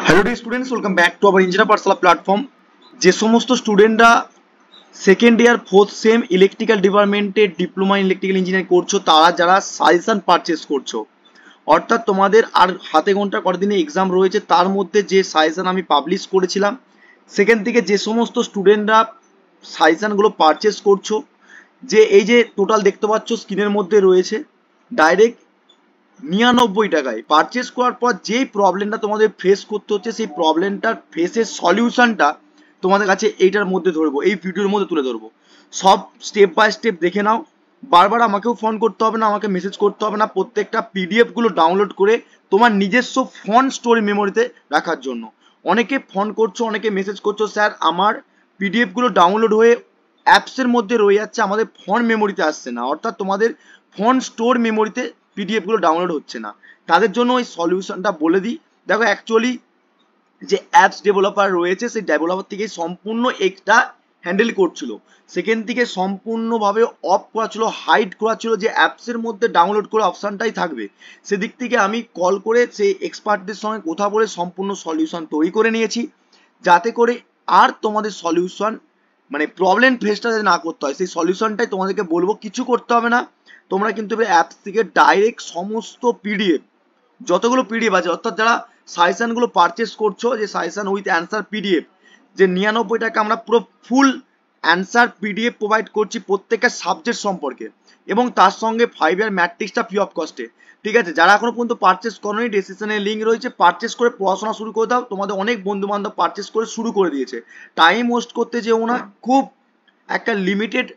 Hello day students, welcome back to our engineer Pathsala platform. যে সমস্ত স্টুডেন্টরা second year fourth sem electrical ডিপার্টমেন্টে diploma electrical engineering করছো, তারা যারা সাজেশন পারচেস করছো, অর্থাৎ তোমাদের আর হাতে গোনা কতদিনে এক্সাম রয়েছে, তার মধ্যে যে সাজেশন আমি পাবলিশ করেছিলাম সেখান থেকে যে সমস্ত স্টুডেন্টরা সাজেশনগুলো পারচেস করছো, যে এই যে টোটাল দেখতে পাচ্ছ স্ক্রিনের মধ্যে রয়েছে, ডাইরেক্ট 99 টাকায় পারচেস করার পর যেই প্রবলেমটা তোমাদের ফেস করতে হচ্ছে, সেই প্রবলেমটার ফেসের সলিউশনটা তোমাদের কাছে এইটার মধ্যে ধরবো, এই ভিডিওর মধ্যে তুলে ধরবো। সব স্টেপ বাই স্টেপ দেখে নাও। বারবার আমাকেও ফোন করতে হবে না, আমাকে মেসেজ করতে হবে না, প্রত্যেকটা পিডিএফ গুলো ডাউনলোড করে তোমার নিজস্ব ফোন স্টোরি মেমোরিতে রাখার জন্য। অনেকে ফোন করছো, অনেকে মেসেজ করছো, স্যার আমার পিডিএফ গুলো ডাউনলোড হয়ে অ্যাপসের মধ্যে রয়ে যাচ্ছে, আমাদের ফোন মেমোরিতে আসছে না, অর্থাৎ তোমাদের ফোন স্টোর মেমোরিতে পিডিএফ গুলো ডাউনলোড হচ্ছে না। তাদের জন্য ওই সলিউশনটা বলে দিই। দেখো, অ্যাকচুয়ালি যে অ্যাপস ডেভেলপার রয়েছে, সেই ডেভেলপার থেকে সম্পূর্ণ একটা হ্যান্ডেল করছিল, সেখান থেকে সম্পূর্ণভাবে অফ করা ছিল, হাইড করা ছিল, যে অ্যাপসের মধ্যে ডাউনলোড করে অপশানটাই থাকবে। সেদিক থেকে আমি কল করে সেই এক্সপার্টদের সঙ্গে কথা বলে সম্পূর্ণ সলিউশন তৈরি করে নিয়েছি, যাতে করে আর তোমাদের সলিউশন মানে প্রবলেম ফেসটা যাতে না করতে হয়। সেই সলিউশনটাই তোমাদেরকে বলবো, কিছু করতে হবে না। তোমরা কিন্তু অ্যাপস থেকে ডাইরেক্ট সমস্ত পিডিএফ, যতগুলো পিডিএফ আছে, অর্থাৎ যারা সাজেশন গুলো পারচেস করছো, যে সাজেশন উইথ অ্যান্সার পিডিএফ, যে 99 টাকা আমরা পুরো ফুল অ্যান্সার পিডিএফ প্রোভাইড করছি প্রত্যেকটা সাবজেক্ট সম্পর্কে, এবং তার সঙ্গে 5 ইয়ার ম্যাট্রিক্সটা ফ্রি অফ কস্টে। ঠিক আছে, যারা এখনো পর্যন্ত পারচেস করোনি, ডেসক্রিপশনে লিঙ্ক রয়েছে, পারচেস করে পড়াশোনা শুরু করে দাও। তোমাদের অনেক বন্ধু বান্ধব পারচেস করে শুরু করে দিয়েছে, টাইম ওয়েস্ট করতে যেও না। খুব একটা লিমিটেড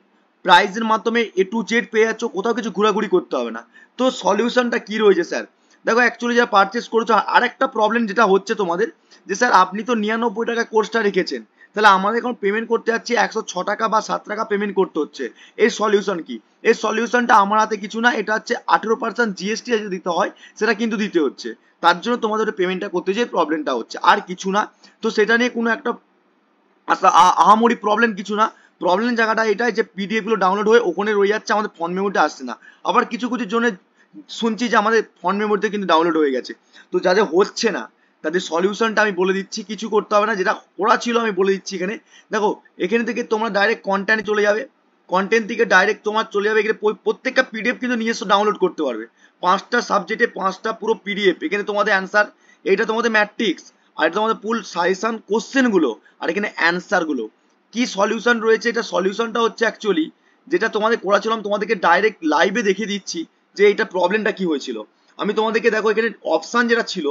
প্রাইসের মাধ্যমে এ টু জেড পেয়ে যাচ্ছ, কোথাও কিছু ঘোরাঘুরি করতে হবে না। তো সলিউশনটা কি রয়েছে স্যার? দেখো, অ্যাকচুয়ালি যারা পারচেস করেছো, আর একটা প্রবলেম যেটা হচ্ছে তোমাদের, যে স্যার আপনি তো 99 টাকা কোর্সটা রেখেছেন, তাহলে আমাদের এখন পেমেন্ট করতে যাচ্ছি 106 টাকা বা 7 টাকা পেমেন্ট করতে হচ্ছে। এর সলিউশন কি? এর সলিউশনটা আমার হাতে কিছু না, এটা হচ্ছে 18% জিএসটি যদি দিতে হয়, সেটা কিন্তু দিতে হচ্ছে। তার জন্য তোমাদের পেমেন্টটা করতে যে প্রবলেমটা হচ্ছে, আর কিছু না। তো সেটা নিয়ে কোনো একটা আহামরি প্রবলেম কিছু না। প্রবলেম জায়গাটা এটাই যে পিডিএফ গুলো ডাউনলোড হয়ে ওখানে রয়ে যাচ্ছে, আমাদের ফোন মেমোরিতে আসছে না। আবার কিছু কিছু জন্য শুনছি যে আমাদের ফোন মেমোরিতে কিন্তু ডাউনলোড হয়ে গেছে। তো যাদের হচ্ছে না, তাদের সলিউশনটা আমি বলে দিচ্ছি, কিছু করতে হবে না, যেটা করা ছিল আমি বলে দিচ্ছি এখানে। দেখো, এখানে থেকে তোমরা ডাইরেক্ট কন্টেন্টে চলে যাবে, কন্টেন্ট থেকে ডাইরেক্ট তোমার চলে যাবে এখানে, প্রত্যেকটা পিডিএফ কিন্তু নিজস্ব ডাউনলোড করতে পারবে। 5টা সাবজেক্টে 5টা পুরো পিডিএফ, এখানে তোমাদের অ্যান্সার, এইটা তোমাদের ম্যাট্রিক্স, আর এটা তোমাদের ফুল সাজেশন কোশ্চেন গুলো, আর এখানে অ্যান্সার গুলো। কি সলিউশন রয়েছে? এটা সলিউশনটা হচ্ছে অ্যাকচুয়ালি যেটা তোমাদের করেছিলাম, তোমাদেরকে ডাইরেক্ট লাইভে দেখিয়ে দিচ্ছি যে এটা প্রবলেমটা কি হয়েছিল। আমি তোমাদেরকে দেখো, এখানে অপশন যেটা ছিল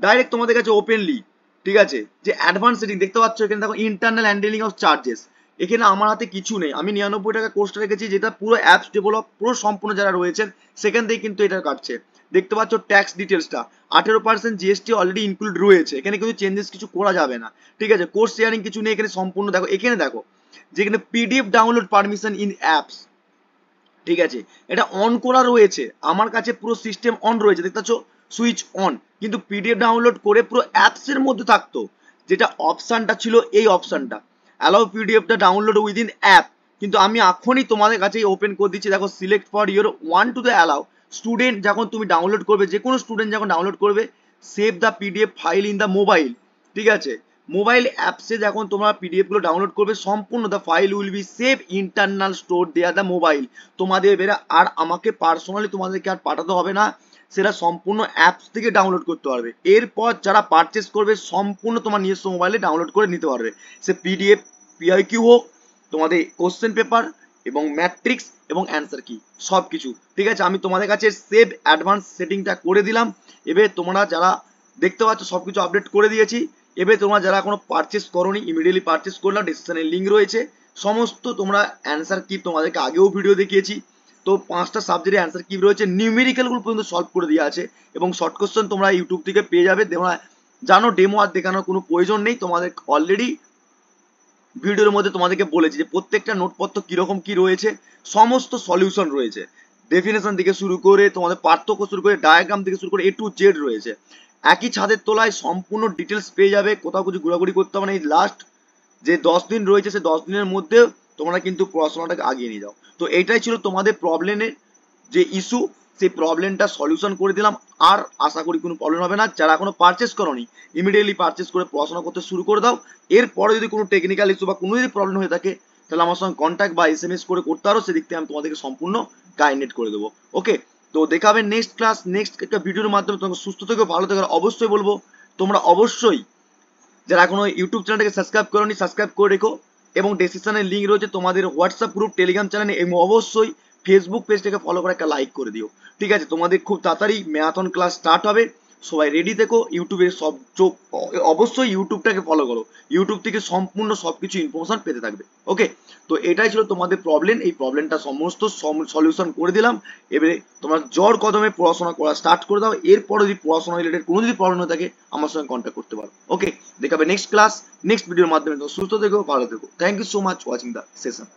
ডাইরেক্ট তোমাদের কাছে ওপেনলি, ঠিক আছে, যে অ্যাডভান্স সেটিং দেখতে পাচ্ছ, এখানে দেখো ইন্টারনাল হ্যান্ডেলিং অফ চার্জেস। এখানে আমার হাতে কিছু নেই, আমি 99 টাকা কোর্সটা রেখেছি, যেটা পুরো অ্যাপস ডেভেলপ পুরো সম্পূর্ণ যারা রয়েছেন সেখান থেকে কিন্তু এটা কাটছে। দেখতে পাচ্ছ ট্যাক্স ডিটেলসটা 18% জিএসটি অলরেডি ইনক্লুড রয়েছে, এখানে কিন্তু চেঞ্জেস কিছু করা যাবে না। ঠিক আছে, কোর্স শেয়ারিং কিছু নেই এখানে, সম্পূর্ণ দেখো, এখানে দেখো যেখানে PDF download permission in apps, ঠিক আছে, এটা অন করা রয়েছে, আমার কাছে পুরো সিস্টেম অন রয়েছে, দেখতে পাচ্ছ সুইচ অন, কিন্তু পিডিএফ ডাউনলোড করে পুরো অ্যাপস এর মধ্যে থাকতো, যেটা অপশনটা ছিল এই অপশনটা, অ্যালাউ পিডিএফটা ডাউনলোড উইদিন অ্যাপ, কিন্তু আমি এখনই তোমাদের কাছে ওপেন করে দিচ্ছি। দেখো, select for your one to the allow student, যখন তুমি ডাউনলোড করবে, যে কোনো স্টুডেন্ট যখন ডাউনলোড করবে, save the PDF file in the mobile, ঠিক আছে, মোবাইল অ্যাপসে যখন তোমরা পিডিএফ গুলো ডাউনলোড করবে, সম্পূর্ণ the file will be save internal store there the mobile, তোমাদের এবারে আর আমাকে পার্সোনালি তোমাদেরকে আর পাঠাতে হবে না, সেটা সম্পূর্ণ অ্যাপস থেকে ডাউনলোড করতে পারবে। এরপর যারা পারচেস করবে, সম্পূর্ণ তোমার নিজস্ব মোবাইলে ডাউনলোড করে নিতে পারবে, সে পিডিএফ, পিআইকিউ হোক, তোমাদের কোশ্চেন পেপার এবং ম্যাট্রিক্স এবং অ্যান্সার কি, সব কিছু। ঠিক আছে, আমি তোমাদের কাছে সেভ অ্যাডভান্স সেটিংটা করে দিলাম। এবার তোমরা যারা দেখতে পাচ্ছ সবকিছু আপডেট করে দিয়েছি। এবার তোমরা যারা এখনো পারচেস করোনি, ইমিডিয়েটলি পারচেস করলাম, ডিসক্রিপশনে লিঙ্ক রয়েছে, সমস্ত তোমরা অ্যান্সার কি তোমাদেরকে আগেও ভিডিও দেখিয়েছি। তো 5টা সাবজেক্টের অ্যান্সার কি রয়েছে, নিউমেরিক্যাল গুলো পর্যন্ত সলভ করে দেওয়া আছে, এবং শর্ট কোশ্চেন তোমরা ইউটিউব থেকে পেয়ে যাবে। তোমরা জানো ডেমো আর দেখানোর কোনো প্রয়োজন নেই, তোমাদের অলরেডি ভিডিওর মধ্যে তোমাদেরকে বলেছি যে প্রত্যেকটা নোটপত্র কিরকম কি রয়েছে, সমস্ত সলিউশন রয়েছে, ডেফিনেশন থেকে শুরু করে তোমাদের পার্থক্য শুরু করে ডায়াগ্রাম থেকে শুরু করে এ টু জেড রয়েছে। একই ছাদের তলায় সম্পূর্ণ ডিটেলস পেয়ে যাবে, কোথাও কিছু ঘোরাঘুরি করতে হবে না। এই লাস্ট যে 10 দিন রয়েছে, সে 10 দিনের মধ্যে তোমরা কিন্তু পড়াশোনাটাকে আগিয়ে নিয়ে যাও। তো এইটাই ছিল তোমাদের প্রবলেমের যে ইস্যু, সেই প্রবলেমটা সলিউশন করে দিলাম। আর আশা করি কোনো প্রবলেম হবে না। যারা এখনো পারচেস করোনি ইমিডিয়েটলি পারচেস করে পড়াশোনা করতে শুরু করে দাও। এরপরে যদি কোনো টেকনিক্যাল ইস্যু বা কোনো যদি প্রবলেম হয়ে থাকে তাহলে আমার সঙ্গে কন্ট্যাক্ট বা এসএমএস করে করতে পারো, সেদিক থেকে আমি তোমাদেরকে সম্পূর্ণ গাইডেড করে দেবো। ওকে, তো দেখা হবে নেক্সট ক্লাস, নেক্সট একটা ভিডিওর মাধ্যমে। তোমাকে সুস্থ থেকো, ভালো থেকো। অবশ্যই বলবো তোমরা অবশ্যই যারা এখনো ইউটিউব চ্যানেলটাকে সাবস্ক্রাইব করোনি সাবস্ক্রাইব করে রেখো, এবং ডেসক্রিপশনে লিঙ্ক রয়েছে তোমাদের হোয়াটসঅ্যাপ গ্রুপ, টেলিগ্রাম চ্যানেল, এবং অবশ্যই ফেসবুক পেজটাকে ফলো করে একটা লাইক করে দিও। ঠিক আছে, তোমাদের খুব তাড়াতাড়ি ম্যারাথন ক্লাস স্টার্ট হবে, সবাই রেডি থেকো। ইউটিউবে সব অবশ্যই ইউটিউবটাকে ফলো করো, ইউটিউব থেকে সম্পূর্ণ সবকিছু ইনফরমেশন পেতে থাকবে। ওকে, তো এটাই ছিল তোমাদের প্রবলেম। এই প্রবলেমটা সমস্ত সলিউশন করে দিলাম। এবারে তোমরা জোর কদমে পড়াশোনা করা স্টার্ট করে দাও। এরপরে যদি পড়াশোনা রিলেটেড কোনো যদি প্রবলেম হয়ে থাকে আমার সঙ্গে কন্ট্যাক্ট করতে পারো। ওকে, দেখাবে নেক্সট ক্লাস, নেক্সট ভিডিওর মাধ্যমে। তো সুস্থ থেকো, ভালো থেকো। Thank you so much watching the session.